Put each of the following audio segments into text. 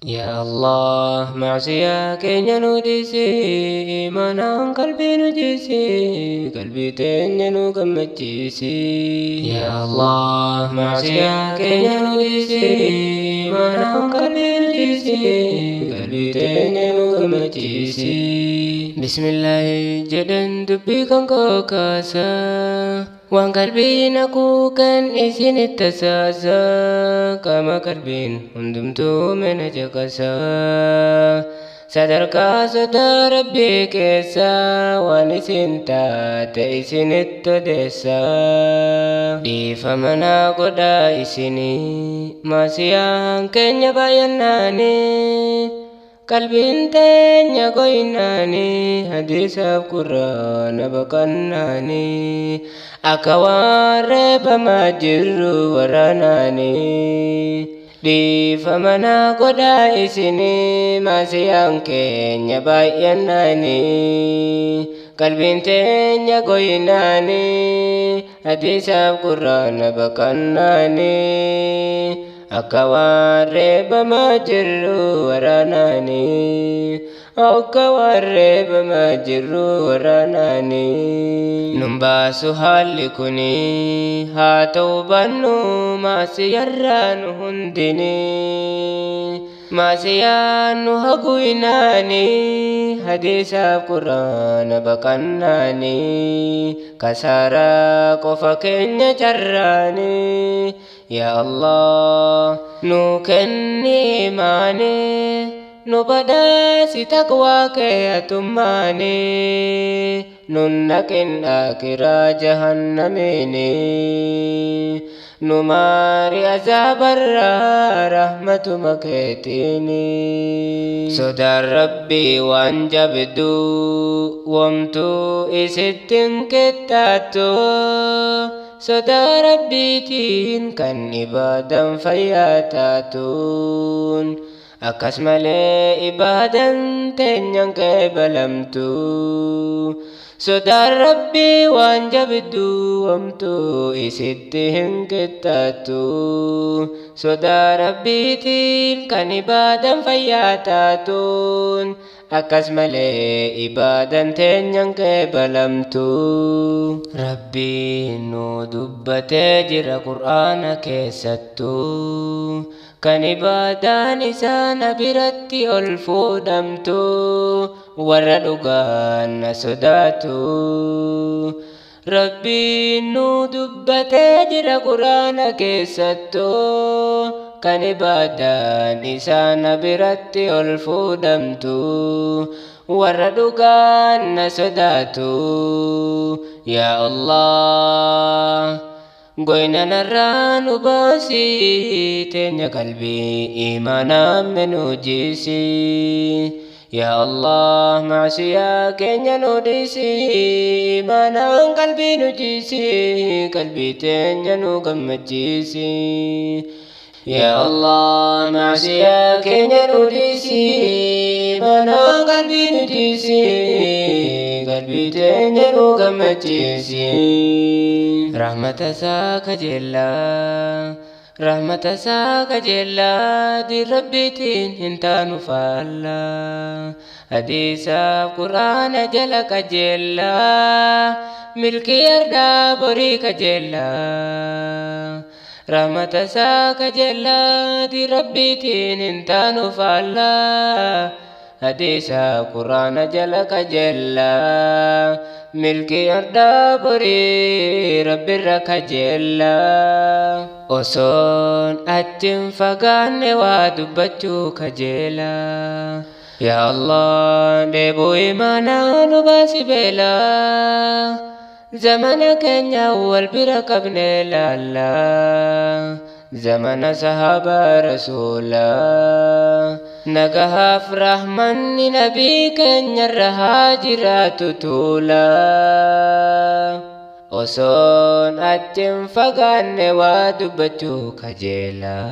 يا الله معصية كين نوديسي إيمانا قلبي نجيسي قلبي تين كمجيسي يا الله معصية كين نوديسي إيمانا قلبي نجيسي قلبي تين كمجيسي بسم الله جدن دبي كان كوكاسا وان قلبي نكو كان إسين التساسا كما قلبين هندمتو من جكسا صدركا صدى ربي كيسا وانسين تاتيسين التدسا دي فمنا قدا إسيني ما سيان كن يبايناني قلبين تنيا قويناني حديث القرآن بقناني أكوار بما جروا وراناني دي فمنا قدا إسني ما سيان كينيا بايناني قلبين تنيا قويناني حديث القرآن بقناني أكوار بما جروا وراناني بما جروا وراناني نمباس هالكني هاتو بنو ما سيران هندني ما سيان هقويناني حديث القرآن بقناني كسارا قفكين جراني يا الله نوكني ماني نبدا ستقواك يا تماني ننكن آكرا جهنميني نماري عذاب رحمة مكيتيني صدر ربي وانجبدو وامتو إستن كتاتو صدى ربيتين كان إبادا فياتاتون أكسمل إبادا تنين كبلمتو صدى ربي وانجبدو وامتو إستهن كتاتو صدى ربيتين كان إبادا فياتاتون أكس ملي إبادا تنين كبلمتو ربي نو دبتي جرى قرآن كيستو كان إبادا نسان برتي الفودمتو وردقان سداتو ربي نو دبتي جرى قرآن كيستو كان إبادا نسان برتي الفودمتو وردقان سداتو يا الله قوينا نران باسي تنيا قلبي إيمانا من جيسي يا الله معصية كينيا نوديسي إيمانا قلبي نجيسي قلبي تنيا نقمجيسي يا الله معصية كينيا نوديسي إيمانا قلبي نجيسي قلبي تنيا نقمجيسي رحمة ساك جلا رحمة ساك جلا دي ربيتين انتانو فالا حديثا قرآن جلك جلا ملكي يردا بريك جلا رحمة ساك جلا دي ربيتين انتانو فالا حديثا قرآن جلك جلا ملكي يردا بري ربي رك جلا أصون أتم فقان ودبتو كجلا يا الله دبو إيمانا نباسي بلا زمنك أول برك ابن الله زمن صحابة رسولا نجها فرحمن نبيك نرها جرات تولا أصون أتم فقان ودبتو كجلا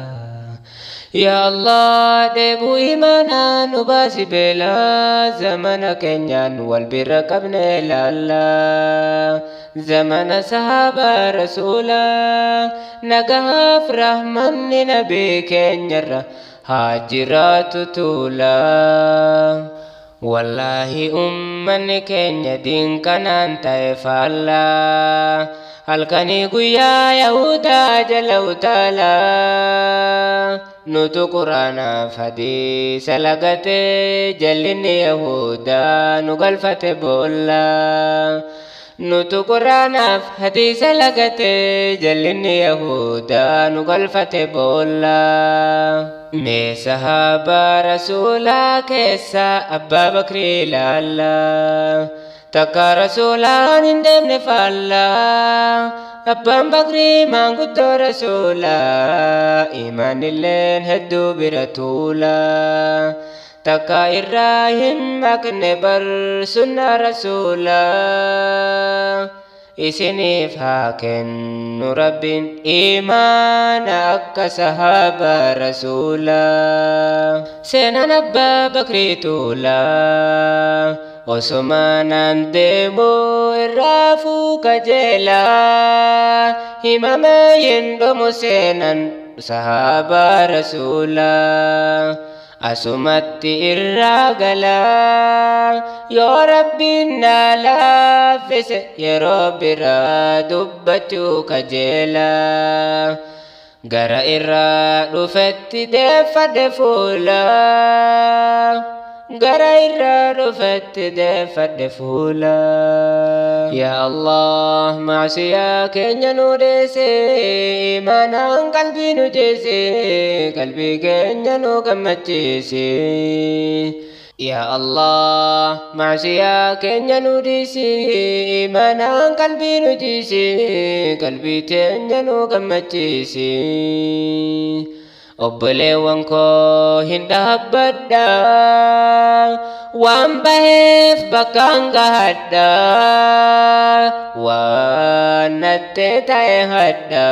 يا الله دبو إيمانا نباسي بلا زمن كنيان والبرك ابن الله زمن صحابة رسولا نقاف رحمن نبي كنير هاجرات تولا والله أمن كنيا دين كنان تيفالا halkanii guyyaa Yahudaa jala utaalaa nutu quraanaaf hadiisa lagatee jallinni Yahudaa nu galfate boolla nutu quraanaaf hadiisa lagatee jallinni Yahudaa nu galfate boolla mee sahaabaa rasuulaa keessaa Abbaa Bakrii ilaalla takka rasuulaan hin deemne faallaa Abbaan Bakrii maanguddoo rasuulaa imaanilleen hedduu bira tuulaa takka irraa hin maqne bar sunnaa rasuulaa isiniif haa kennu rabbiin imaana akka sahaabaa rasuulaa seenaan Abbaa Bakrii tuulaa Osmanaan deemu irraafuu kajeelaa himame yindomu seenan sahaabaa rasuulaa asumatti irraa galaa yoo rabbiin na laaffise yeroo biraa dubbachuu kajeelaa gara irraa dhufetti deeffadhe fuulaa gara irraa dhufetti deeffadhe fuulaa yaa Allah maasiyaa keenya nu deesse imaanaan qalbii nu jeesse qalbii keenya nu gammachiise yaa Allah maasiyaa keenya nu deesse imaanaan qalbii nu jeesse qalbii keenya nu gammachiise obboleewwan koo hin dhaabbadha waan baheef bakkaan gahadha waan nattee ta'e hadha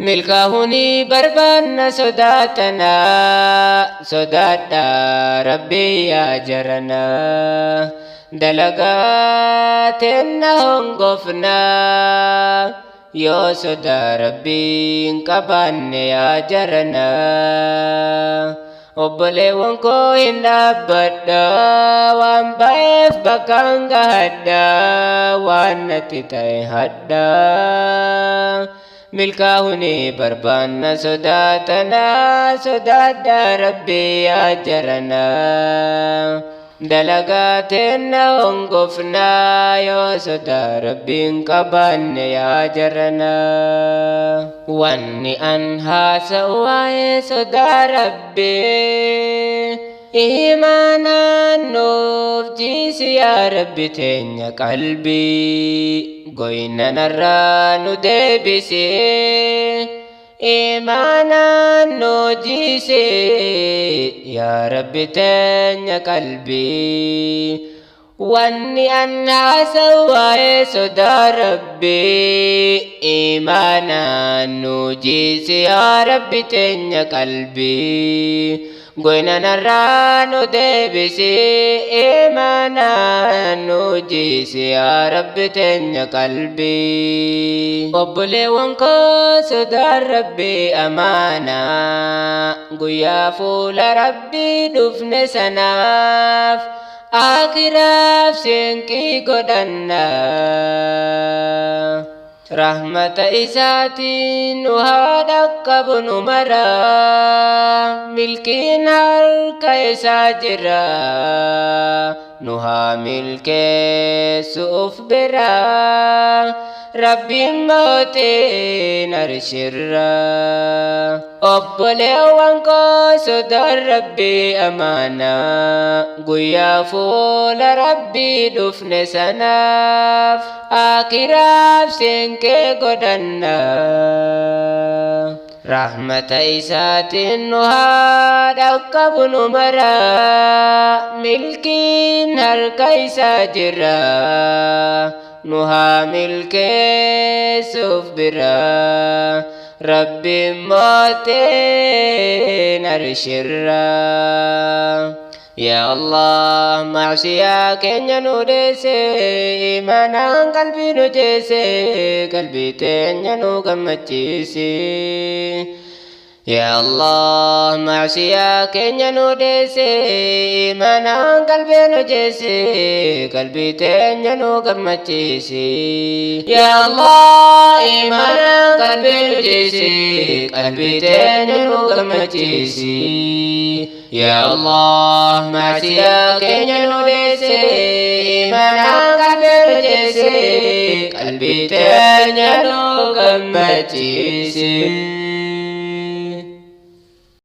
milkaa'uunii barbaanna sodaatana sodaadha rabbii yaa jarana dalagaa teenna hongofna yoo sodaa rabbiin qabaanne yaa jarana obboleewwan koo hin dhaabbadha waan baheef bakkaan gahadha waan natti ta'e hadha milkaa'uunii barbaanna sodaatana sodaadha rabbii yaa jarana dalagaa teenna hongofna yoo sodaa rabbiin qabaanne yaa jarana wanni an haasa'u waa'ee sodaa rabbii imaanaan nuuf jiisi yaa rabbi teenya qalbii goyna narraa nu deebisi imaanaan nu jiisi yaa rabbi teenya qalbii wanni an haasa'u waa'ee sodaa rabbii imaanaan nu jiisi yaa rabbi teenya qalbii goyna narraa nu deebisi imaanaan nu jiisi yaa rabbi teenya qalbii obboleewwan koo sodaan rabbii amaanaa guyyaa fuula rabbii dhufne sanaaf akhiraaf seenqii godhannaa rahmata isaatiin nu haa dhaqqabu nu maraa milkiin harka isaa jira nu haa milkeessu uf biraa rabbiin mootiin arshirra obboleewwan koo sodaan rabbii amaanaa guyyaa fuula rabbii dhufne sanaaf akhiraaf seenqee godhannaa rahmata isaatiin nu haa dhaqqabu nu maraa milkiin harka isaa jira nu haa milkeessuuf biraa rabbiin mootiin arshirra يا الله معصية كن نودس إيمانا قلبي نجس قلبي تنجنو كمتشيسي يا الله معصية كن نودس إيمانا قلبي نجس قلبي تنجنو كمتشيسي يا الله إيمانا قلبي نجس قلبي تنجنو كمتشيسي يا الله معصية كن نودس إيمانا قلبي نجس قلبي تنجنو كمتشيسي